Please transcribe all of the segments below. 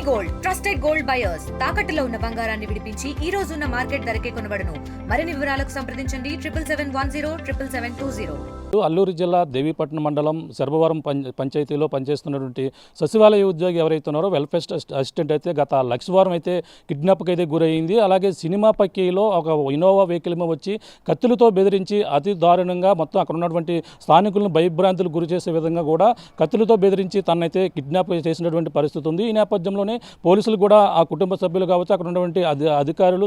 Gold trusted gold buyers తాకట్టులో ఉన్న బంగారాన్ని విడిపించి ఈ రోజు ఉన్న మార్కెట్ ధరకే కొనబడును. మరిన్ని వివరాలకు సంప్రదించండి 7710772020. అల్లూరు జిల్లా దేవీపట్నం మండలం శర్భవరం పంచాయతీలో పనిచేస్తున్నటువంటి సచివాలయ ఉద్యోగి ఎవరైతే ఉన్నారో వెల్ఫేర్ అసిస్టెంట్ అయితే గత లక్షవారం అయితే కిడ్నాప్కి అయితే గురైంది. అలాగే సినిమా పక్కీలో ఒక ఇన్నోవా వెహికల్ వచ్చి కత్తులతో బెదిరించి అతి దారుణంగా మొత్తం అక్కడ ఉన్నటువంటి స్థానికులను భయభ్రాంతులు గురి చేసే విధంగా కూడా కత్తులతో బెదిరించి తనైతే కిడ్నాప్ చేసినటువంటి పరిస్థితి ఉంది. ఈ నేపథ్యంలోనే పోలీసులు కూడా ఆ కుటుంబ సభ్యులు కావచ్చు, అక్కడ ఉన్నటువంటి అధికారులు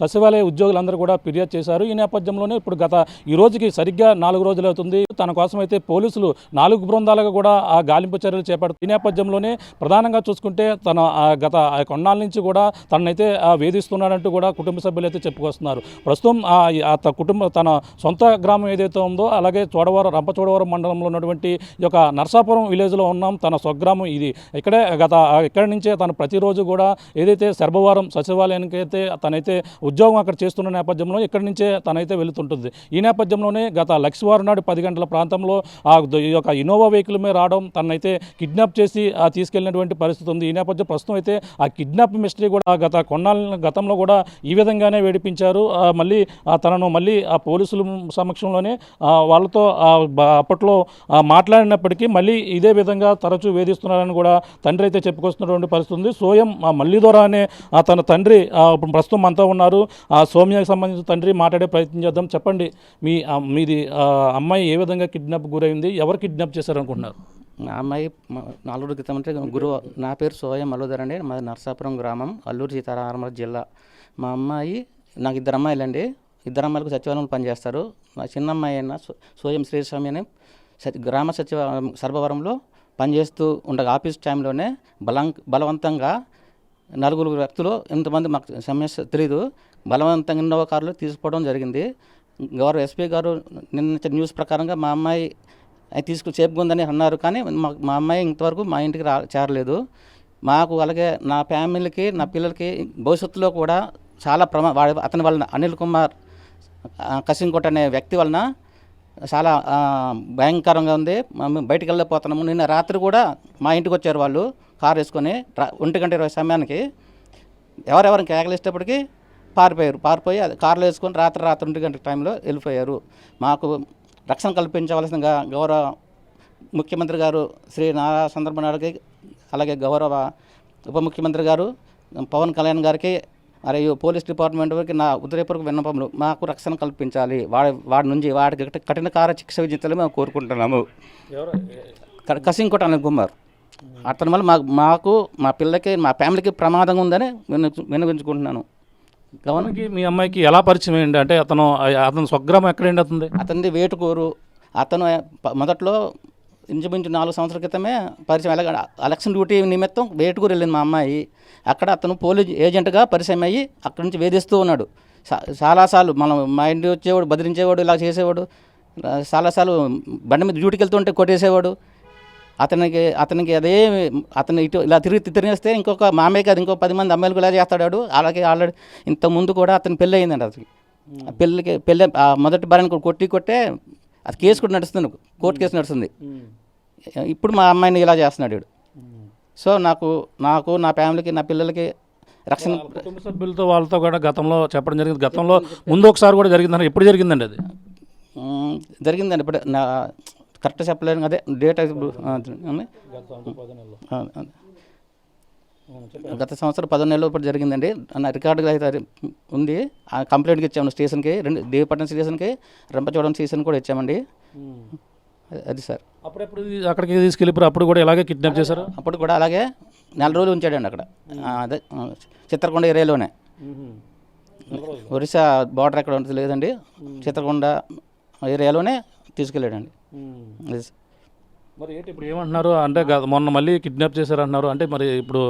సచివాలయ ఉద్యోగులందరూ కూడా ఫిర్యాదు చేశారు. ఈ నేపథ్యంలోనే ఇప్పుడు ఈ రోజుకి సరిగ్గా 4 రోజులు అవుతుంది. తన కోసం అయితే పోలీసులు 4 బృందాలుగా కూడా ఆ గాలింపు చర్యలు చేపడుతుంది. ఈ నేపథ్యంలోనే ప్రధానంగా చూసుకుంటే తన గత కొన్నాళ్ళ నుంచి కూడా తనైతే వేధిస్తున్నాడంటూ కూడా కుటుంబ సభ్యులు అయితే చెప్పుకొస్తున్నారు. ప్రస్తుతం తన సొంత గ్రామం ఏదైతే ఉందో, అలాగే రంపచోడవరం మండలంలో ఉన్నటువంటి ఈ యొక్క నర్సాపురం విలేజ్లో ఉన్నాం. తన స్వగ్రామం ఇది. ఇక్కడి నుంచే తను ప్రతిరోజు కూడా ఏదైతే శర్భవరం సచివాలయానికి అయితే తనైతే ఉద్యోగం అక్కడ చేస్తున్న నేపథ్యంలో ఇక్కడి నుంచే తనైతే వెళుతుంటుంది. ఈ నేపథ్యంలోనే గత లక్షవారం నాడు 10 గంటల ప్రాంతంలో ఈ యొక్క ఇన్నోవా వెహికల్ మీద రావడం, తనైతే కిడ్నాప్ చేసి తీసుకెళ్లినటువంటి పరిస్థితి ఉంది. ఈ నేపథ్యం ప్రస్తుతం అయితే ఆ కిడ్నాప్ మిస్టరీ కూడా గతంలో కూడా ఈ విధంగానే వేడిపించారు. తనను మళ్ళీ ఆ పోలీసుల సమక్షంలోనే వాళ్ళతో అప్పట్లో మాట్లాడినప్పటికీ మళ్ళీ ఇదే విధంగా తరచూ వేధిస్తున్నారని కూడా తండ్రి అయితే చెప్పుకొస్తున్నటువంటి పరిస్థితి ఉంది. సోయం మల్లిదొర అనే తన తండ్రి ప్రస్తుతం మనతో ఉన్నారు. ఆ సౌమ్యకు సంబంధించిన తండ్రి మాట్లాడే ప్రయత్నం చేద్దాం. చెప్పండి, మీది అమ్మాయి ఏ విధంగా కిడ్నాప్ గురైంది, ఎవరు కిడ్నాప్ చేశారనుకుంటున్నారు? నా అమ్మాయి 4 రోజుల క్రితం అంటే నా పేరు సోయం మల్లుధర్ అండి. మాది నర్సాపురం గ్రామం, అల్లూరు సీతారామరాజు జిల్లా. మా అమ్మాయి, నాకు 2 అమ్మాయిలు అండి. 2 అమ్మాయిలకు సచివాలయంలో పనిచేస్తారు. మా చిన్న అమ్మాయి అయిన సోయం శ్రీస్వామి అని గ్రామ సచివాలయం సర్భవరంలో పనిచేస్తూ ఉండగా ఆఫీస్ టైంలోనే బలవంతంగా 4 వ్యక్తులు, ఎంతమంది మాకు సమస్య తెలీదు, బలవంతంగా ఇన్నోవా కారులో తీసుకోవడం జరిగింది. గౌరవ ఎస్పీ గారు నిన్న న్యూస్ ప్రకారంగా మా అమ్మాయి సేఫ్గా ఉందని అన్నారు. కానీ మా అమ్మాయి ఇంతవరకు మా ఇంటికి చేరలేదు. మాకు అలాగే నా ఫ్యామిలీకి, నా పిల్లలకి భవిష్యత్తులో కూడా చాలా అతని వలన అనిల్ కుమార్ కసింకోట్ అనే వ్యక్తి వలన చాలా భయంకరంగా ఉంది. మేము బయటికి వెళ్ళిపోతున్నాము. నిన్న రాత్రి కూడా మా ఇంటికి వచ్చారు వాళ్ళు కారు వేసుకొని 1:20 సమయానికి. ఎవరెవరిని కేకలేసేటప్పటికి పారిపోయి అది కారులో వేసుకొని రాత్రి 1 టైంలో వెళ్ళిపోయారు. మాకు రక్షణ కల్పించవలసిందిగా గౌరవ ముఖ్యమంత్రి గారు శ్రీ నారా చంద్రబాబు నాయుడుకి, అలాగే గౌరవ ఉప ముఖ్యమంత్రి గారు పవన్ కళ్యాణ్ గారికి, మరియు పోలీస్ డిపార్ట్మెంట్ వారికి నా ఉదయపూర్వక విన్నపములు. మాకు రక్షణ కల్పించాలి. వాడికి కఠినకార శిక్ష విధించాలని మేము కోరుకుంటున్నాము. కసింకోట అనే కుమార్, అతని వల్ల మాకు మా పిల్లలకి, మా ఫ్యామిలీకి ప్రమాదంగా ఉందని విన్నవించుకుంటున్నాను. గవర్నర్కి మీ అమ్మాయికి ఎలా పరిచయం అయ్యింది? అంటే అతను స్వగ్రామం ఎక్కడండి? అతనిది వేటుకూరు. అతను మొదట్లో ఇంచుమించు 4 సంవత్సరాల క్రితమే పరిచయం. ఎలక్షన్ డ్యూటీ నిమిత్తం వేటుకూరు వెళ్ళింది మా అమ్మాయి. అక్కడ అతను పోలీస్ ఏజెంట్గా పరిచయం అయ్యి అక్కడి నుంచి వేధిస్తూ ఉన్నాడు. చాలాసార్లు మా ఇంటి వచ్చేవాడు, బెదిరించేవాడు, ఇలా చేసేవాడు. చాలాసార్లు బండి మీద డ్యూటీకి వెళ్తుంటే కొట్టేసేవాడు. అతనికి అతను ఇటు ఇలా తిరిగేస్తే ఇంకొక మామయ్య కాదు, ఇంకో 10 మంది అమ్మాయిలు ఇలా చేస్తాడు. అలాగే ఆల్రెడీ ఇంతకుముందు కూడా అతని పెళ్ళి అయిందండి. అతనికి పెళ్ళి మొదటి భార్యను కొట్టే అది కేసు కూడా నడుస్తుంది, కోర్టు కేసు నడుస్తుంది. ఇప్పుడు మా అమ్మాయిని ఇలా చేస్తున్నాడు వీడు. సో నాకు నా ఫ్యామిలీకి, నా పిల్లలకి రక్షణ. కుటుంబ సభ్యులతో వాళ్ళతో కూడా గతంలో చెప్పడం జరిగింది. గతంలో ముందు ఒకసారి కూడా జరిగిందని. ఎప్పుడు జరిగిందండి అది? జరిగిందండి. ఇప్పుడు కరెక్ట్ చెప్పలేను. అదే డేట్ గత సంవత్సరం 10 నెలలు ఇప్పుడు జరిగిందండి. నా రికార్డుగా అయితే ఉంది. ఆ కంప్లైంట్కి ఇచ్చాము స్టేషన్కి, దేవీపట్నం స్టేషన్కి, రంపచోడవరం స్టేషన్ కూడా ఇచ్చామండి. అది సార్. అప్పుడప్పుడు అక్కడికి తీసుకెళ్ళిపోయి అప్పుడు కూడా ఇలాగే కిడ్నాప్ చేశారు. అప్పుడు కూడా అలాగే 4 రోజులు ఉంచాడండి అక్కడ. అదే చిత్రకొండ ఏరియాలోనే. ఒరిస్సా బార్డర్ ఎక్కడ ఉంటుంది లేదండి, చిత్రకొండ ఏరియాలోనే తీసుకెళ్ళాడండి. మరి ఏంటి ఇప్పుడు ఏమంటున్నారు? అంటే మొన్న మళ్ళీ కిడ్నాప్ చేశారంటున్నారు. అంటే మరి ఇప్పుడు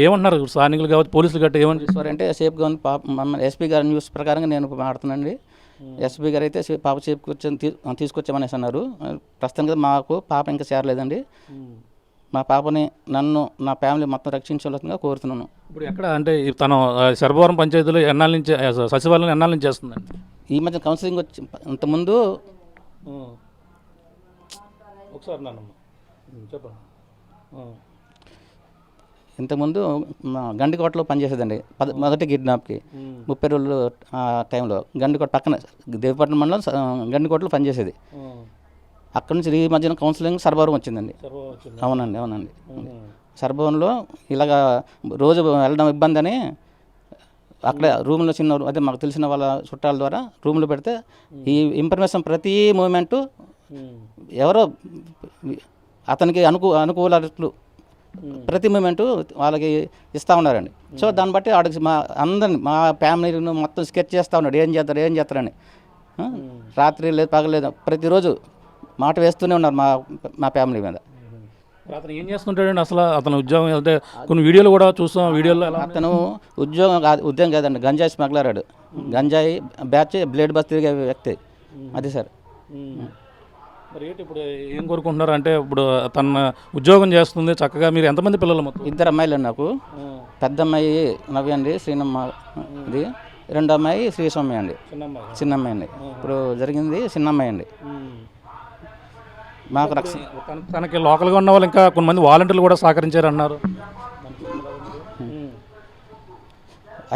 ఏమంటున్నారు స్థానికులు కావచ్చు, పోలీసులు గట్రా ఏమంటారు? అంటే సేఫ్గా ఉంది పాప. ఎస్పీ గారి న్యూస్ ప్రకారంగా నేను మాట్లాడుతున్నానండి. ఎస్పీ గారు అయితే పాప సేఫ్ తీసుకొచ్చామనేసి అన్నారు. ప్రస్తుతానికి మాకు పాప ఇంకా చేరలేదండి. మా పాపని, నన్ను, నా ఫ్యామిలీ మొత్తం రక్షించవలసిందిగా కోరుతున్నాను. ఇప్పుడు ఎక్కడ అంటే తను శర్భవరం పంచాయతీలో ఎన్నాళ్ళ నుంచి, సచివాలయం ఎన్నాళ్ళ నుంచి చేస్తుందండి? ఈ మధ్య కౌన్సిలింగ్ వచ్చి ఇంతకుముందు ఒకసారి నాన్నమ్మ చెప్పండి. ఇంతకుముందు గండికోటలో పనిచేసేదండి మొదటి కిడ్నాప్కి 30 రోజులు ఆ టైంలో గండికోట పక్కన దేవిపట్నం మండలం గండికోటలో పనిచేసేది. అక్కడ నుంచి ఈ మధ్యన కౌన్సిలింగ్ సర్వవరం వచ్చిందండి. అవునండి. సర్వవరంలో ఇలాగా రోజు వెళ్ళడం ఇబ్బంది అని అక్కడ రూమ్లో చిన్న అదే మాకు తెలిసిన వాళ్ళ చుట్టాల ద్వారా రూమ్లో పెడితే ఈ ఇన్ఫర్మేషన్ ప్రతి మూమెంటు ఎవరో అతనికి అనుకూలతలు ప్రతి మూమెంటు వాళ్ళకి ఇస్తూ ఉన్నారండి. సో దాన్ని బట్టి ఆడికి అందరిని మా ఫ్యామిలీని మొత్తం స్కెచ్ చేస్తూ ఉన్నాడు, ఏం చేస్తారని. రాత్రి లేదు పగలేదు ప్రతిరోజు మాట వేస్తూనే ఉన్నారు మా ఫ్యామిలీ మీద. అతను ఏం చేస్తుంటాడండి అసలు? అతను ఉద్యోగం అంటే కొన్ని వీడియోలు కూడా చూస్తాం. వీడియోలో అతను ఉద్యోగం కాదండి, గంజాయి స్మగ్లర్. గంజాయి బ్యాచ్ బ్లేడ్ బస్ తిరిగే వ్యక్తి అది సార్. మరి ఏంటి ఇప్పుడు ఏం కోరుకుంటున్నారు అంటే ఇప్పుడు తన ఉద్యోగం చేస్తుంది చక్కగా. మీరు ఎంతమంది పిల్లలు? మొత్తం 2 అమ్మాయిలు నాకు. పెద్ద అమ్మాయి నవ్య అండి, శ్రీనమ్మ ఇది. 2 అమ్మాయి శ్రీస్వామి అండి, చిన్న అమ్మాయి అండి. ఇప్పుడు జరిగింది చిన్న అమ్మాయి అండి. మాకు తనకి లోకల్గా ఉన్న వాళ్ళు ఇంకా కొంతమంది వాలంటీర్లు కూడా సహకరించారన్నారు.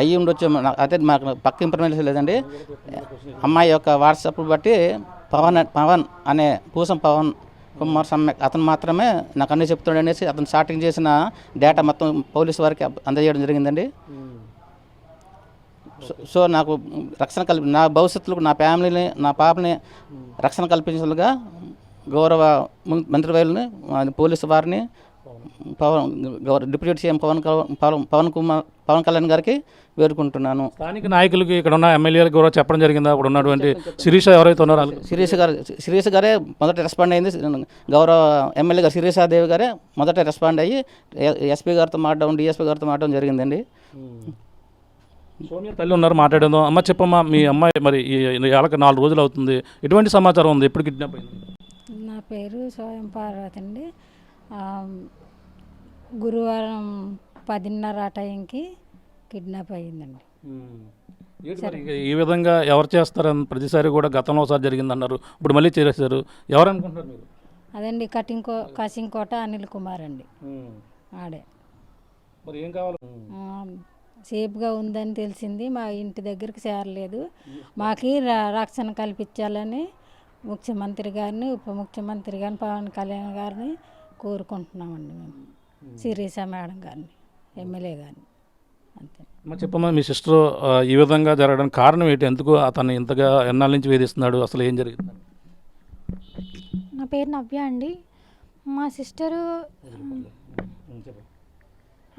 అయ్యి ఉండొచ్చు, అయితే మాకు పక్క ఇన్ఫర్మేషన్ లేదండి. అమ్మాయి యొక్క వాట్సాప్ బట్టి పవన్ అనే పూసం పవన్ కుమార్ సమ్మెక్ అతను మాత్రమే నాకు అన్నీ చెప్తాడు అనేసి అతను స్టార్టింగ్ చేసిన డేటా మొత్తం పోలీసు వారికి అందజేయడం జరిగిందండి. సో నాకు రక్షణ నా భవిష్యత్తులో నా ఫ్యామిలీని నా పాపని రక్షణ కల్పించాలుగా గౌరవ మంత్రివర్యులని పోలీసు వారిని డిప్యూటీ సీఎం పవన్ కళ్యాణ్ గారికి వేడుకుంటున్నాను. స్థానిక నాయకులకి ఇక్కడ ఉన్న ఎమ్మెల్యేలకు కూడా చెప్పడం జరిగిందా? ఇప్పుడు ఉన్నటువంటి శిరీష ఎవరైతే ఉన్నారో శిరీష గారే మొదట రెస్పాండ్ అయింది. గౌరవ ఎమ్మెల్యే గారు శిరీషాదేవి గారే మొదట రెస్పాండ్ అయ్యి ఎస్పీ గారితో మాట్లాడడం డిఎస్పీ గారితో మాట్లాడడం జరిగిందండి. సోనియా తల్లి ఉన్నారు, మాట్లాడేదో. అమ్మ చెప్పమ్మా, మీ అమ్మాయి మరి ఏళ్ళకి 4 రోజులు అవుతుంది, ఎటువంటి సమాచారం ఉంది? ఎప్పుడు కిడ్నాప్ అయింది? నా పేరు స్వయం పార్వతి అండి. గురువారం 10:30 ఆ టైంకి కిడ్నాప్ అయ్యిందండి. ఈ విధంగా ఎవరు చేస్తారని ప్రతిసారి కూడా గతంలో ఒకసారి జరిగిందన్నారు, ఇప్పుడు మళ్ళీ చేశారు. ఎవరు అనుకుంటున్నారు మీరు? అదండి కసింకోట అనిల్ కుమార్ అండి. ఆడే. మరి ఏం కావాలి? సేఫ్గా ఉందని తెలిసింది. మా ఇంటి దగ్గరికి చేరలేదు. మాకు రక్షణ కల్పించాలని ముఖ్యమంత్రి గారిని ఉప ముఖ్యమంత్రి గారిని పవన్ కళ్యాణ్ గారిని కోరుకుంటున్నామండి. మేము శిరీష మేడం గారిని ఎమ్మెల్యే గారిని. అంతే. చెప్పమ్మా, మీ సిస్టర్ ఈ విధంగా జరగడానికి కారణం ఏంటి? ఎందుకు అతను ఇంతగా ఎన్నాళ్ళ నుంచి వేధిస్తున్నాడు? అసలు ఏం జరిగింది? నా పేరు నవ్య అండి. మా సిస్టరు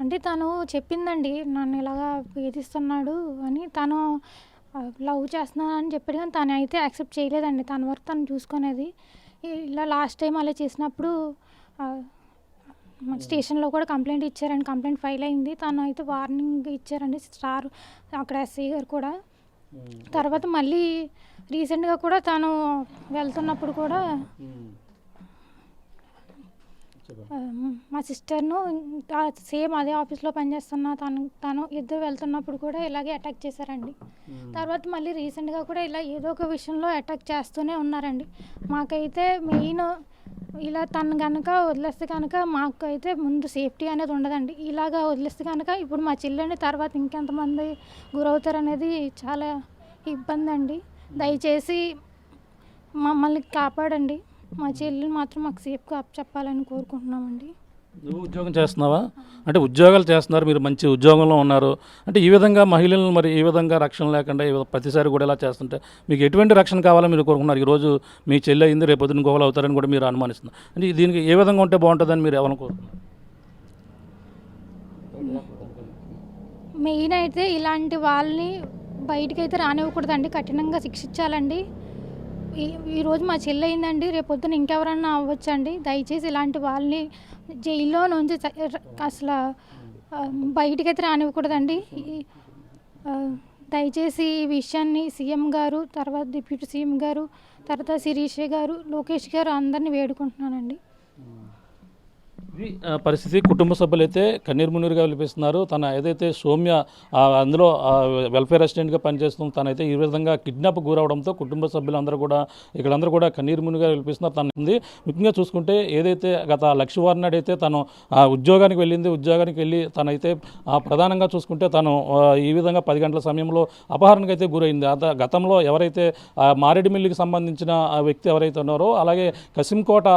అంటే తను చెప్పిందండి, నన్ను ఇలాగా వేధిస్తున్నాడు అని. తను లవ్ చేస్తున్నాను అని చెప్పాడు కానీ తను అయితే యాక్సెప్ట్ చేయలేదండి. తన వరకు తను చూసుకునేది. ఇలా లాస్ట్ టైం అలా చేసినప్పుడు స్టేషన్లో కూడా కంప్లైంట్ ఇచ్చారండి. కంప్లైంట్ ఫైల్ అయింది. తను అయితే వార్నింగ్ ఇచ్చారండి స్టార్ అక్కడ ఎస్ఐ గారు కూడా. తర్వాత మళ్ళీ రీసెంట్గా కూడా తను వెళ్తున్నప్పుడు కూడా మా సిస్టర్ను సేమ్ అదే ఆఫీస్లో పనిచేస్తున్న తను ఇద్దరు వెళ్తున్నప్పుడు కూడా ఇలాగే అటాక్ చేశారండి. తర్వాత మళ్ళీ రీసెంట్గా కూడా ఇలా ఏదో ఒక విషయంలో అటాక్ చేస్తూనే ఉన్నారండి. మాకైతే మెయిన్ ఇలా తను కనుక వదిలేస్తే కనుక మాకు అయితే ముందు సేఫ్టీ అనేది ఉండదండి. ఇలాగా వదిలేస్తే కనుక ఇప్పుడు మా చెల్లెని తర్వాత ఇంకెంతమంది గురవుతారనేది చాలా ఇబ్బంది అండి. దయచేసి మమ్మల్ని కాపాడండి. మా చెల్లిని మాత్రం మాకు సేఫ్గా చెప్పాలని కోరుకుంటున్నామండి. నువ్వు ఉద్యోగం చేస్తున్నావా? అంటే ఉద్యోగాలు చేస్తున్నారు, మీరు మంచి ఉద్యోగంలో ఉన్నారు. అంటే ఈ విధంగా మహిళలను మరి ఈ విధంగా రక్షణ లేకుండా ప్రతిసారి కూడా ఇలా చేస్తుంటే మీకు ఎటువంటి రక్షణ కావాలని మీరు కోరుకుంటున్నారు? ఈరోజు మీ చెల్లి అయింది, రేపు పొద్దున్న ఇంకొకరు అవుతారని కూడా మీరు అనుమానిస్తున్నారు. అంటే దీనికి ఏ విధంగా ఉంటే బాగుంటుందని మీరు ఎవరిని కోరుకున్నారు? మెయిన్ అయితే ఇలాంటి వాళ్ళని బయటికి అయితే రానివ్వకూడదండి, కఠినంగా శిక్షించాలండి. ఈరోజు మా చెల్లి అయిందండి, రేపొద్దున ఇంకెవరన్నా అవ్వచ్చండి. దయచేసి ఇలాంటి వాళ్ళని జైల్లో నుంచి అసలు బయటికైతే రానివ్వకూడదండి. దయచేసి ఈ విషయాన్ని సీఎం గారు, తర్వాత డిప్యూటీ సీఎం గారు, తర్వాత శిరీష గారు, లోకేష్ గారు అందరినీ వేడుకుంటున్నానండి. ఇది పరిస్థితి. కుటుంబ సభ్యులైతే కన్నీరు మున్నీరుగా విలిపిస్తున్నారు. తన ఏదైతే సౌమ్య అందులో వెల్ఫేర్ అసిస్టెంట్గా పనిచేస్తుంది, తనైతే ఈ విధంగా కిడ్నాప్ గురవడంతో కుటుంబ సభ్యులందరూ కూడా ఇక్కడందరూ కూడా కన్నీరు మున్నీరుగా విలిపిస్తున్నారు. తన ఉంది ముఖ్యంగా చూసుకుంటే ఏదైతే గత లక్షవారం నాడైతే తను ఉద్యోగానికి వెళ్ళింది. ఉద్యోగానికి వెళ్ళి తనైతే ప్రధానంగా చూసుకుంటే తను ఈ విధంగా 10 గంటల సమయంలో అపహరణకు అయితే గురైంది. గతంలో ఎవరైతే మారేడుమిల్లికి సంబంధించిన వ్యక్తి ఎవరైతే ఉన్నారో, అలాగే కసింకోట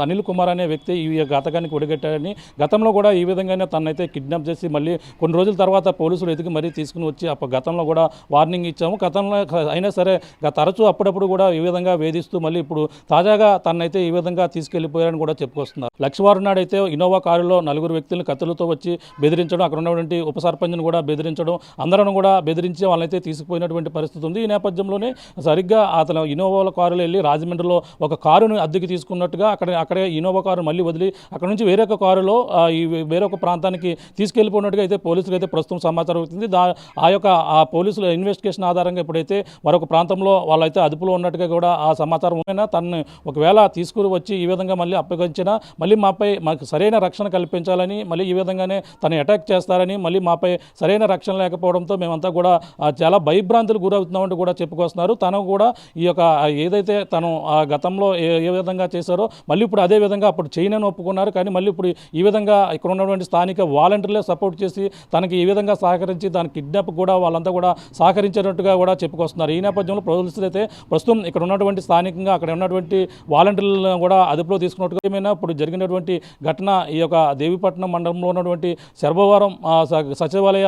అనిల్ కుమార్ అనే వ్యక్తి ఈ ఘాతకానికి ఒడిగట్టాడని గతంలో కూడా ఈ విధంగానే తనైతే కిడ్నాప్ చేసి మళ్ళీ కొన్ని రోజుల తర్వాత పోలీసులు ఎదిగి మరీ తీసుకుని వచ్చి గతంలో కూడా వార్నింగ్ ఇచ్చాము. గతంలో అయినా సరే తరచూ అప్పుడప్పుడు కూడా ఈ విధంగా వేధిస్తూ మళ్ళీ ఇప్పుడు తాజాగా తనైతే ఈ విధంగా తీసుకెళ్లిపోయారని కూడా చెప్పుకొస్తున్నారు. లక్షవారం నాడైతే ఇన్నోవా కారులో 4 వ్యక్తులను కత్తులతో వచ్చి బెదిరించడం, అక్కడ ఉన్నటువంటి ఉప సర్పంచ్ను కూడా బెదిరించడం, అందరం కూడా బెదిరించి వాళ్ళైతే తీసుకుపోయినటువంటి పరిస్థితి ఉంది. ఈ నేపథ్యంలోనే సరిగ్గా అతను ఇన్నోవాల కారులో వెళ్ళి రాజమండ్రిలో ఒక కారును అద్దెకి తీసుకున్నట్టుగా అక్కడే ఇన్నోవా కారు మళ్ళీ వదిలి అక్కడ నుంచి వేరొక కారులో ఈ వేరొక ప్రాంతానికి తీసుకెళ్ళిపోయినట్టుగా అయితే పోలీసులకు అయితే ప్రస్తుతం సమాచారం అవుతుంది. ఆ పోలీసుల ఇన్వెస్టిగేషన్ ఆధారంగా ఇప్పుడైతే మరొక ప్రాంతంలో వాళ్ళైతే అదుపులో ఉన్నట్టుగా కూడా ఆ సమాచారం అయినా తనని ఒకవేళ తీసుకుని వచ్చి ఈ విధంగా మళ్ళీ అప్పగించినా మళ్ళీ మాకు సరైన రక్షణ కల్పించాలని, మళ్ళీ ఈ విధంగానే తను అటాక్ చేస్తారని, మళ్ళీ మాపై సరైన రక్షణ లేకపోవడంతో మేమంతా కూడా చాలా భయభ్రాంతులు గురవుతున్నామంటూ కూడా చెప్పుకొస్తున్నారు. తను కూడా ఈ యొక్క ఏదైతే తను గతంలో ఏ విధంగా చేశారో మళ్ళీ ఇప్పుడు అదే విధంగా అప్పుడు చేయనని ఒప్పుకున్నారు. కానీ మళ్ళీ ఇప్పుడు ఈ విధంగా ఇక్కడ ఉన్నటువంటి స్థానిక వాలంటీర్లే సపోర్ట్ చేసి తనకి ఈ విధంగా సహకరించి దాని కిడ్నాప్ కూడా వాళ్ళంతా కూడా సహకరించినట్టుగా కూడా చెప్పుకొస్తున్నారు. ఈ నేపథ్యంలో పోలీసులు అయితే ప్రస్తుతం ఇక్కడ ఉన్నటువంటి స్థానికంగా అక్కడ ఉన్నటువంటి వాలంటీర్లను కూడా అదుపులో తీసుకున్నట్టుగా ఏమైనా ఇప్పుడు జరిగినటువంటి ఘటన ఈ యొక్క దేవీపట్నం మండలంలో ఉన్నటువంటి శర్భవరం సచివాలయ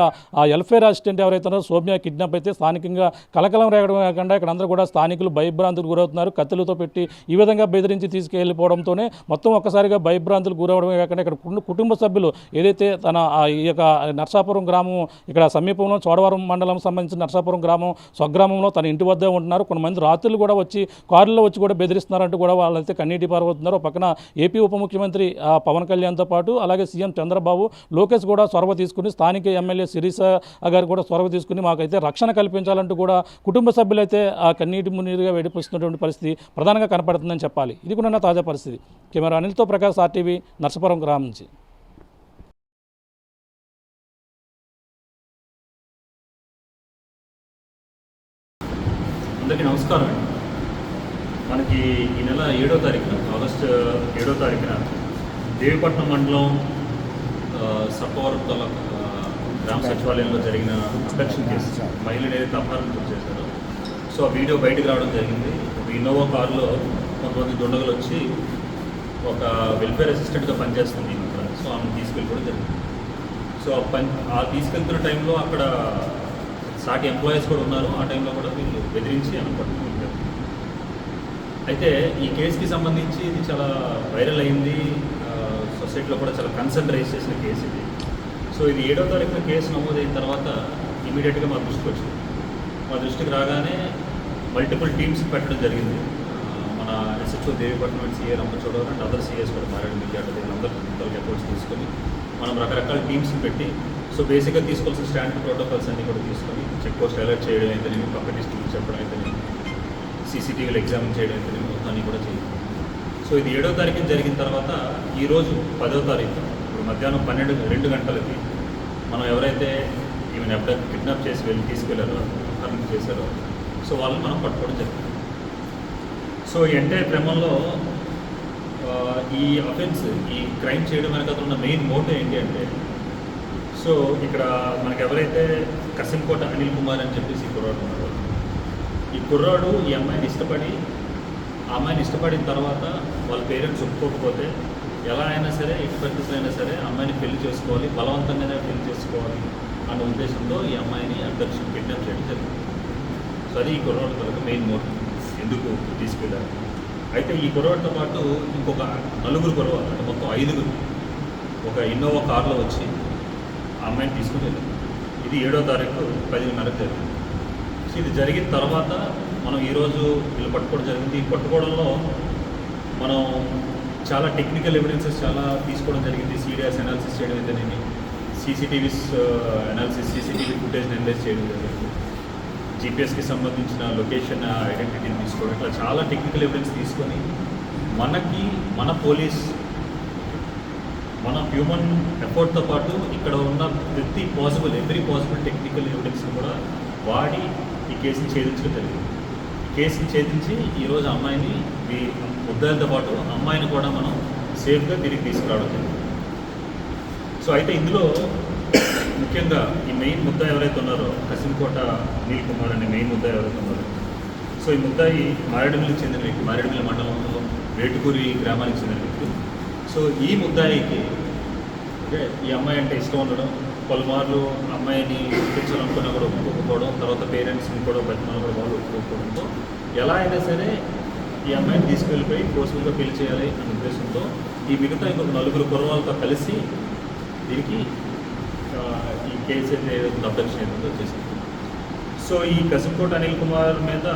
వెల్ఫేర్ అసిస్టెంట్ ఎవరైతే ఉన్నారో సౌమ్య కిడ్నాప్ అయితే స్థానికంగా కలకలం రేగడం కాకుండా ఇక్కడ అందరూ కూడా స్థానికులు భయభ్రాంతులు గురవుతున్నారు. కత్తులతో పెట్టి ఈ విధంగా బెదిరించి తీసుకెళ్ళిపోవడంతోనే మొత్తం ఒక్కసారిగా భయభ్రాంతులు గురవడమే కాకుండా ఇక్కడ కుటుంబ సభ్యులు ఏదైతే తన ఈ యొక్క నర్సాపురం గ్రామం ఇక్కడ సమీపంలో చోడవరం మండలం సంబంధించిన నర్సాపురం గ్రామం స్వగ్రామంలో తన ఇంటి వద్దే ఉంటున్నారు. కొంతమంది రాత్రులు కూడా వచ్చి కారులో వచ్చి కూడా బెదిరిస్తున్నారంటూ కూడా వాళ్ళైతే కన్నీటి పారవుతున్నారు. పక్కన ఏపీ ఉప ముఖ్యమంత్రి పవన్ కళ్యాణ్తో పాటు అలాగే సీఎం చంద్రబాబు, లోకేష్ కూడా చొరవ తీసుకుని స్థానిక ఎమ్మెల్యే శిరీష గారు కూడా చొరవ తీసుకుని మాకైతే రక్షణ కల్పించాలంటూ కూడా కుటుంబ సభ్యులైతే కన్నీటి మున్నీరుగా వెడిపిస్తున్నటువంటి పరిస్థితి ప్రధానంగా కనపడుతుందని చెప్పాలి. ఇది కూడా తాజా పరిస్థితి. కెమెరా అనిల్తో ప్రకాష్, ఆర్టీవీ, నర్సాపురం గ్రామం నుంచి. అందరికీ నమస్కారం అండి. మనకి ఈ నెల 7వ తారీఖున ఆగస్టు 7వ తారీఖున దేవీపట్నం మండలం సర్పవరం గ్రామ సచివాలయంలో జరిగిన అబ్డక్షన్ కేసు, మహిళలు ఏదైతే అపహరణ చేశారో సో ఆ వీడియో బయటకు రావడం జరిగింది. ఒక ఇన్నోవా కారులో కొంతమంది దుండగులు వచ్చి ఒక వెల్ఫేర్ అసిస్టెంట్గా పనిచేస్తుంది ఇక్కడ, సో ఆమెను తీసుకెళ్ళిపోవడం జరిగింది. సో ఆ తీసుకెళ్తున్న టైంలో అక్కడ సాటి ఎంప్లాయీస్ కూడా ఉన్నారు. ఆ టైంలో కూడా వీళ్ళు బెదిరించి ఆమె పట్టుకుంటారు. అయితే ఈ కేసుకి సంబంధించి ఇది చాలా వైరల్ అయింది, సొసైటీలో కూడా చాలా కన్సర్న్ రైజ్ చేసిన కేసు ఇది. సో ఇది 7వ తారీఖున కేసు నమోదైన తర్వాత ఇమీడియట్గా మా దృష్టికి వచ్చింది. మా దృష్టికి రాగానే మల్టిపుల్ టీమ్స్ పెట్టడం జరిగింది. మన SHO Devipatnam CA Rampachodavaram and other CIs కూడా మారేడుమిల్లి అట్లా అందరూ అప్రోచ్ తీసుకొని మనం రకరకాల టీమ్స్ని పెట్టి సో బేసిక్గా తీసుకోవాల్సిన స్టాండర్డ్ ప్రోటోకాల్స్ అన్నీ కూడా తీసుకొని చెక్ పోస్ట్ అలర్ట్ చేయడం అయితే నేను పక్క డిస్ట్రిక్ట్ చెప్పడం అయితే నేను సీసీటీవీలు ఎగ్జామిన్ చేయడం అయితే నేను మొత్తాన్ని కూడా చేయాలి. సో ఇది 7వ తారీఖున జరిగిన తర్వాత ఈరోజు 10వ తారీఖు ఇప్పుడు మధ్యాహ్నం 2 గంటలకి మనం ఎవరైతే ఈమెను కిడ్నాప్ చేసి తీసుకెళ్లారో అపహరణ చేశారో సో వాళ్ళని మనం పట్టుకోవడం జరిగింది. సో ఈ ఎంటైర్ క్రమంలో ఈ అఫెన్స్, ఈ క్రైమ్ చేయడం వెనక ఉన్న మెయిన్ మోటివ్ ఏంటి అంటే సో ఇక్కడ మనకి ఎవరైతే కసింకోట అనిల్ కుమార్ అని చెప్పేసి ఈ కుర్రాడు ఉన్నాడు, ఈ కుర్రాడు ఈ అమ్మాయిని ఇష్టపడి ఆ అమ్మాయిని ఇష్టపడిన తర్వాత వాళ్ళ పేరెంట్స్ ఒప్పుకోకపోతే ఎలా అయినా సరే ఎట్టి పరిస్థితులు అయినా సరే అమ్మాయిని పెళ్లి చేసుకోవాలి, బలవంతంగానే పెళ్లి చేసుకోవాలి అన్న ఉద్దేశంతో ఈ అమ్మాయిని అబ్డక్షన్ కిడ్నాప్ చేయడం జరిగింది. సో అది ఈ కుర్రాడు కనుక మెయిన్ మోటివ్ ఎందుకు తీసుకెళ్ళారు. అయితే ఈ కుర్రాడితో పాటు ఇంకొక 4 కుర్రవాళ్ళు అంటే మొత్తం 5 ఒక ఇన్నోవా కారులో వచ్చి ఆ అమ్మాయిని తీసుకుని వెళ్ళారు. ఇది 7వ తారీఖు 10:30 జరిగింది. సో ఇది జరిగిన తర్వాత మనం ఈరోజు వీళ్ళు పట్టుకోవడం జరిగింది. ఈ పట్టుకోవడంలో మనం చాలా టెక్నికల్ ఎవిడెన్సెస్ చాలా తీసుకోవడం జరిగింది. సీడియాస్ అనాలిసిస్ చేయడం అయితేనేమి, సీసీటీవీస్ అనాలిసిస్, సీసీటీవీ ఫుటేజ్ని అనలైజ్ చేయడం జరిగింది, జీపీఎస్కి సంబంధించిన లొకేషన్ ఐడెంటిటీని తీసుకోవడం, ఇట్లా చాలా టెక్నికల్ ఎవిడెన్స్ తీసుకొని మన మన హ్యూమన్ ఎఫర్ట్తో పాటు ఇక్కడ ఉన్న ఎవ్రీ పాసిబుల్ టెక్నికల్ ఎవిడెన్స్ కూడా వాడి ఈ కేసుని ఛేదించడం జరిగింది. ఈ కేసుని ఛేదించి ఈరోజు అమ్మాయిని ఈ ముద్దాయిలతో పాటు అమ్మాయిని కూడా మనం సేఫ్గా తిరిగి తీసుకురావడం జరిగింది. సో అయితే ఇందులో ముఖ్యంగా ఈ మెయిన్ ముద్దా ఎవరైతే ఉన్నారో కసింకోట అనిల్ కుమార్ అనే మెయిన్ ముద్దా ఎవరైతే ఉన్నారో, సో ఈ ముద్దాయి మారేడుమిల్లికి చెందిన వ్యక్తి, మారేడుమిల్లి మండలంలో వేటుకూరి గ్రామానికి చెందిన వ్యక్తి. సో ఈ ముద్దాయికి అంటే ఈ అమ్మాయి అంటే ఇష్టం ఉండడం, పలుమార్లు అమ్మాయిని ఒప్పించాలనుకున్నా కూడా ఒప్పుకోకపోవడం, తర్వాత పేరెంట్స్ని కూడా బతిమాలు కూడా వాళ్ళు ఒప్పుకోకపోవడంతో ఎలా అయినా సరే ఈ అమ్మాయిని తీసుకెళ్ళిపోయి ఫోర్స్ఫుల్గా పెళ్లి చేయాలి అనే ఉద్దేశంతో ఈ మిగతా ఇంకొక 4 కుర్రవాళ్ళతో కలిసి దీనికి ఈ కేసు అయితే అబ్డక్షన్ ఏదో చేసింది. సో ఈ కసింకోట అనిల్ కుమార్ మీద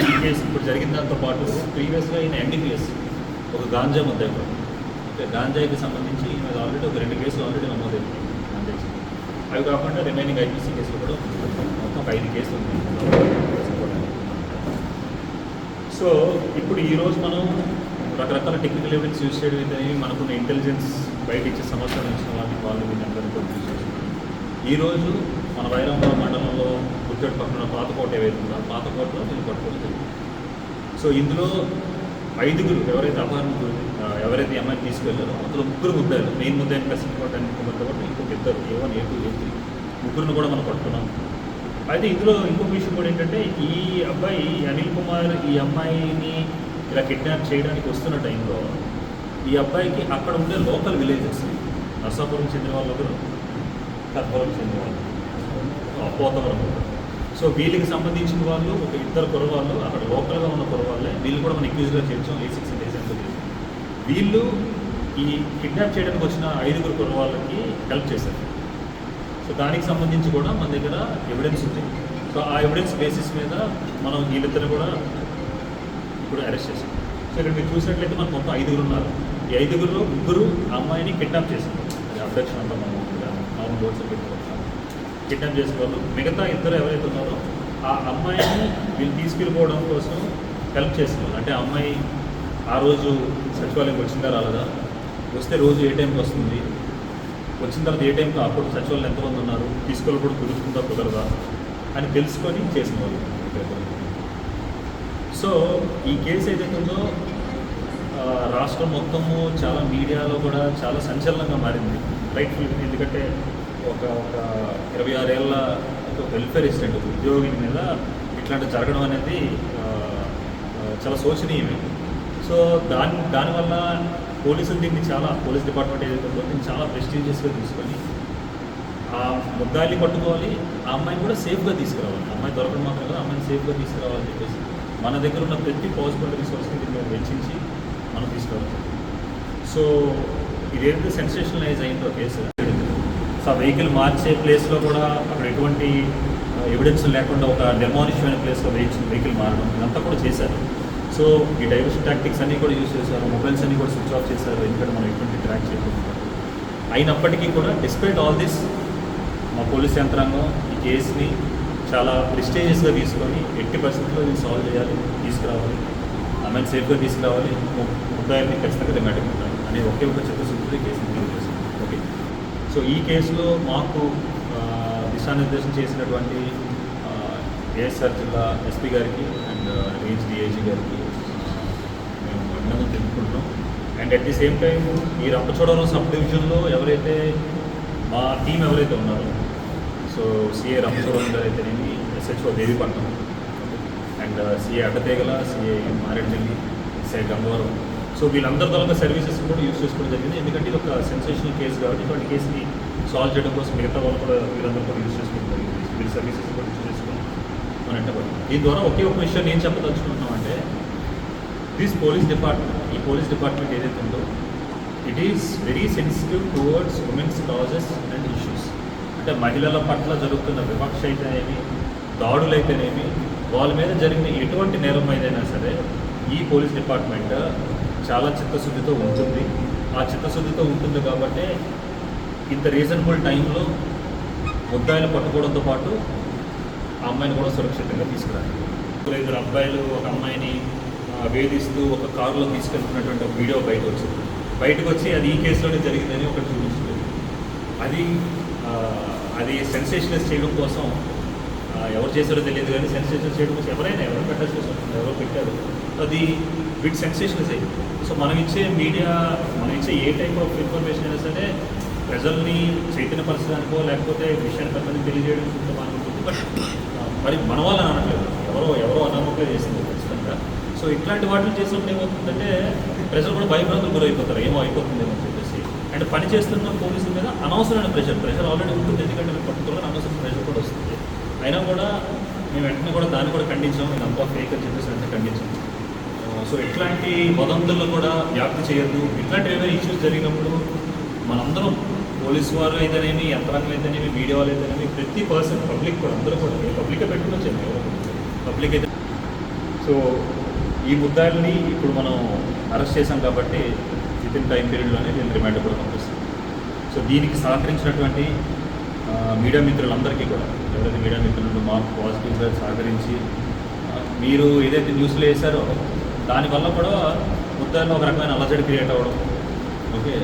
ఈ కేసు ఇప్పుడు జరిగిన దాంతో పాటు ప్రీవియస్గా ఈయన NDPS ఒక గాంజా ముద్దాయి కూడా, అంటే గాంజాకి సంబంధించి ఈ మీద ఆల్రెడీ ఒక 2 కేసులు ఆల్రెడీ నమోదైంది గాంజాకి. అవి కాకుండా రిమైనింగ్ IPC కేసులు కూడా మొత్తం 5 కేసులు ఉన్నాయి. సో ఇప్పుడు ఈరోజు మనం రకరకాల టెక్నికల్ ఎవిడెన్స్ యూజ్ చేయడం అయితే మనకున్న ఇంటెలిజెన్స్ బయట ఇచ్చే సమాచారం ఇచ్చిన వాళ్ళు వీళ్ళందరూ కూడా యూజ్ చేస్తున్నారు. ఈరోజు మన వైరాంపురం మండలంలో గుట్టెడు పక్కన పాతకోట ఏవైతే ఉందో పాతకోటలో వీళ్ళు పట్టుకోవడం జరిగింది. సో ఇందులో 5 ఎవరైతే ఎవరైతే అమ్మాయిని తీసుకెళ్లారో అందులో 3 ముద్దాయిలు, మెయిన్ ముద్దాయిని కసింకోట అనిల్ కుమార్ కాబట్టి ఇంకొక 2 A1, A2, A3 ముగ్గురిని కూడా మనం పట్టుకున్నాం. అయితే ఇందులో ఇంకొక విషయం కూడా ఏంటంటే ఈ అబ్బాయి అనిల్ కుమార్ ఈ అమ్మాయిని ఇలా కిడ్నాప్ చేయడానికి వస్తున్న టైంలో ఈ అబ్బాయికి అక్కడ ఉండే లోకల్ విలేజెస్, నర్సాపురం చెందిన వాళ్ళు ఒకరు, కర్పూరం చెందిన వాళ్ళు, పోతవరం. సో వీళ్ళకి సంబంధించిన వాళ్ళు ఒక 2 కుర్రవాళ్ళు అక్కడ లోకల్గా ఉన్న కుర్రవాళ్ళే, వీళ్ళు కూడా మనం ఎక్యూజ్గా చేర్చాం A6 and A7. వీళ్ళు ఈ కిడ్నాప్ చేయడానికి వచ్చిన 5 కుర్రవాళ్ళకి హెల్ప్ చేశారు. సో దానికి సంబంధించి కూడా మన దగ్గర ఎవిడెన్స్ ఉంది. సో ఆ ఎవిడెన్స్ బేసిస్ మీద మనం వీళ్ళిద్దరు కూడా ఇప్పుడు అరెస్ట్ చేసాం. సో ఇక్కడ మీరు చూసినట్లయితే మనకు మొత్తం 5 ఉన్నారు. ఈ 5లో 3 అమ్మాయిని కిడ్నాప్ చేశారు. అది అబ్డక్షన్ అంతా మనం నార్మల్ బోర్డ్స్ కిడ్నాప్ చేసిన వాళ్ళు. మిగతా 2 ఎవరైతే ఉన్నారో ఆ అమ్మాయిని వీళ్ళు తీసుకెళ్ళిపోవడం కోసం హెల్ప్ చేసిన వాళ్ళు. అంటే అమ్మాయి ఆ రోజు సచివాలయంకి వచ్చిందా రాలేదా, వస్తే రోజు ఏ టైంకి వస్తుంది, వచ్చిన తర్వాత ఏ టైంకి అప్పుడు సచివాలయం ఎంతమంది ఉన్నారు, తీసుకెళ్ళిపోవడం కుదుర్చుకుందా కుదరదా అని తెలుసుకొని చేసిన వాళ్ళు. సో ఈ కేసు ఏదైతే ఉందో రాష్ట్రం మొత్తము చాలా మీడియాలో కూడా చాలా సంచలనంగా మారింది. రైట్ఫుల్, ఎందుకంటే ఒక 26 ఏళ్ళ ఒక వెల్ఫేర్ అసిస్టెంట్ ఉద్యోగి మీద ఇట్లాంటి జరగడం అనేది చాలా శోచనీయమే. సో దానివల్ల పోలీసులు దీన్ని పోలీస్ డిపార్ట్మెంట్ ఏదైతే ఉందో దీన్ని చాలా ప్రెస్టీజియస్గా తీసుకొని ఆ ముద్దాయిని పట్టుకోవాలి, ఆ అమ్మాయిని కూడా సేఫ్గా తీసుకురావాలి. అమ్మాయి దొరకడం మాత్రం కదా, అమ్మాయిని సేఫ్గా తీసుకురావాలని చెప్పేసి మన దగ్గర ఉన్న ప్రతి పాసిబుల్ రిసోర్స్ని దీన్ని వెచ్చించి మనం తీసుకురావాలి. సో ఇదేదైతే సెన్సేషనలైజ్ అయిందో కేసు, సో ఆ వెహికల్ మార్చే ప్లేస్లో కూడా అక్కడ ఎటువంటి ఎవిడెన్స్ లేకుండా ఒక డెమాలిష్ అయిన ప్లేస్లో వెహికల్ మారడం ఇదంతా కూడా చేశారు. సో ఈ డైవర్షన్ టాక్టిక్స్ అన్నీ కూడా యూజ్ చేశారు, మొబైల్స్ అన్నీ కూడా స్విచ్ ఆఫ్ చేశారు, ఎందుకంటే మనం ఎటువంటి ట్రాక్ చేయకుండా. అయినప్పటికీ కూడా డిస్పైట్ ఆల్ దిస్ మా పోలీస్ యంత్రాంగం ఈ కేసుని చాలా ప్రెస్టీజియస్గా తీసుకొని ఎట్టి పరిస్థితుల్లో దీన్ని సాల్వ్ చేయాలి, తీసుకురావాలి, అమ్మాయిని సేఫ్గా తీసుకురావాలి, ముద్దాయిల్ని ఖచ్చితంగా రిమాండ్కి పెట్టాలి అనే ఒకే ఒక చిత్తశుద్ధితో కేసుని క్లోజ్ చేశాం. ఓకే, సో ఈ కేసులో మాకు దిశానిర్దేశం చేసినటువంటి ఏఎస్ఆర్ జిల్లా ఎస్పీ గారికి అండ్ రేంజ్ డిఐజీ గారికి మేము అభినందన తెలుపుకుంటున్నాం. And at the same time ఈ రంపచోడవరం సబ్ డివిజన్లో ఎవరైతే మా టీం ఎవరైతే ఉన్నారో, సో సిఏ రంపచోడవరం గారు అయితేనేమి, SHO Devipatnam and CA Addateegala, CA Maredumilli, CI Gangavaram, so వీళ్ళందరి ద్వారా సర్వీసెస్ కూడా యూజ్ చేసుకోవడం జరిగింది. ఎందుకంటే ఇది ఒక సెన్సేషనల్ కేసు కాబట్టి ఇటువంటి కేసుని సాల్వ్ చేయడం కోసం మిగతా వాళ్ళు కూడా వీళ్ళందరూ కూడా యూజ్ చేసుకోవడం జరిగింది. వీళ్ళ సర్వీసెస్ కూడా యూజ్ చేసుకుని మన ఎంటబడి దీని ద్వారా ఒకే ఒక విషయం నేను చెప్పదలుచుకుంటున్నామంటే దిస్ పోలీస్ డిపార్ట్మెంట్, ఈ పోలీస్ డిపార్ట్మెంట్ ఏదైతే ఉందో it is very sensitive towards women's causes and issues. అంటే మహిళల పట్ల జరుగుతున్న వివక్ష అయితేనేమి, దాడులైతేనేమి, వాళ్ళ మీద జరిగిన ఎటువంటి నేరం ఏదైనా సరే ఈ పోలీస్ డిపార్ట్మెంట్ చాలా చిత్తశుద్ధితో ఉంటుంది. ఆ చిత్తశుద్ధితో ఉంటుంది కాబట్టి ఇంత రీజనబుల్ టైంలో ముద్దాయిలు పట్టుకోవడంతో పాటు ఆ అమ్మాయిని కూడా సురక్షితంగా తీసుకురాలి. 2 అబ్బాయిలు ఒక అమ్మాయిని వేధిస్తూ ఒక కారులో తీసుకెళ్తున్నటువంటి ఒక వీడియో బయట వచ్చింది. బయటకు వచ్చి అది ఈ కేసులోనే జరిగిందని ఒకటి చూపించలేదు. అది సెన్సేషనలైజ్ చేయడం కోసం ఎవరు చేశారో తెలియదు కానీ సెన్సేషనల్ చేయడం కోసం ఎవరైనా పెట్టాల్సి వస్తుంది, ఎవరో పెట్టారు, అది బిట్ సెన్సేషనల్స్ అయ్యి. సో మనం ఇచ్చే మీడియా, మనం ఇచ్చే ఏ టైప్ ఆఫ్ ఇన్ఫర్మేషన్ అయినా సరే ప్రజల్ని చైతన్యపరచడానికో లేకపోతే విషయాన్ని పెద్దని తెలియజేయడానికి మనం ఉంటుంది. బట్ మరి మన వాళ్ళని అనట్లేదు, ఎవరో అనామకులు చేసింది ఖచ్చితంగా. సో ఇట్లాంటి వాటిని చేసినప్పుడు ఏమవుతుందంటే ప్రజలు కూడా భయభ్రాంతులు గురైపోతారు, ఏమో అయిపోతుందేమో అని చెప్పేసి. అండ్ పని చేస్తున్న పోలీసుల మీద అనవసరమైన ప్రెషర్ ఆల్రెడీ ఉంటుంది, ఎందుకంటే మేము పట్టుకోవాలని అనవసరమైన ప్రెషర్ కూడా వస్తుంది. అయినా కూడా మేము వెంటనే కూడా దాన్ని కూడా ఖండించాం, నేను అంతా ఫేక్ అని చెప్పేసి అంటే ఖండించాం. సో ఇట్లాంటి వదంతులను కూడా వ్యాప్తి చేయొద్దు. ఇట్లాంటి ఏమైనా ఇష్యూస్ జరిగినప్పుడు మనందరం, పోలీసు వారు అయితేనేమి, యంత్రాంగం అయితేనేమి, మీడియా వాళ్ళు అయితేనేమి, ప్రతి పర్సన్, పబ్లిక్ కూడా అందరూ కూడా, పబ్లికే పెట్టుకుని వచ్చాను పబ్లిక్ అయితే. సో ఈ ముద్దాయిల్ని ఇప్పుడు మనం అరెస్ట్ చేశాం కాబట్టి వితిన్ టైం పీరియడ్లోనే నేను రిమాండ్ కూడా పంపిస్తాను. సో దీనికి సహకరించినటువంటి మీడియా మిత్రులందరికీ కూడా, ఎవరైతే మీడియా మిత్రులు మాకు పాజిటివ్గా సహకరించి మీరు ఏదైతే న్యూస్లో వేశారో దానివల్ల కూడా ముద్దాయిల్లో ఒక రకమైన అలజడి క్రియేట్ అవ్వడం, ఓకే,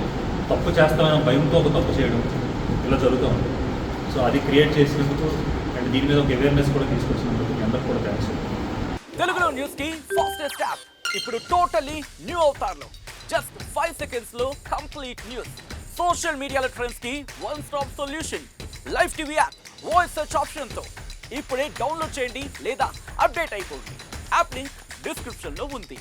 తప్పు చేస్తామని భయంతో ఒక తప్పు చేయడం ఇలా జరుగుతూ ఉంది. సో అది క్రియేట్ చేసినందుకు అండ్ దీని మీద ఒక అవేర్నెస్ కూడా తీసుకొచ్చినందుకు మీ అందరికీ కూడా థ్యాంక్స్. తెలుగులో న్యూస్ కి ఫాస్టెస్ట్ యాప్ ఇప్పుడు టోటలీ న్యూ అవతార్లో జస్ట్ 5 seconds లో కంప్లీట్ న్యూస్, సోషల్ మీడియాలో ట్రెండ్స్ కి one stop solution, live TV app, voice search option తో ఇప్పుడే డౌన్లోడ్ చేయండి లేదా అప్డేట్ అయిపోండి. యాప్ లింక్ డిస్క్రిప్షన్ లో ఉంది.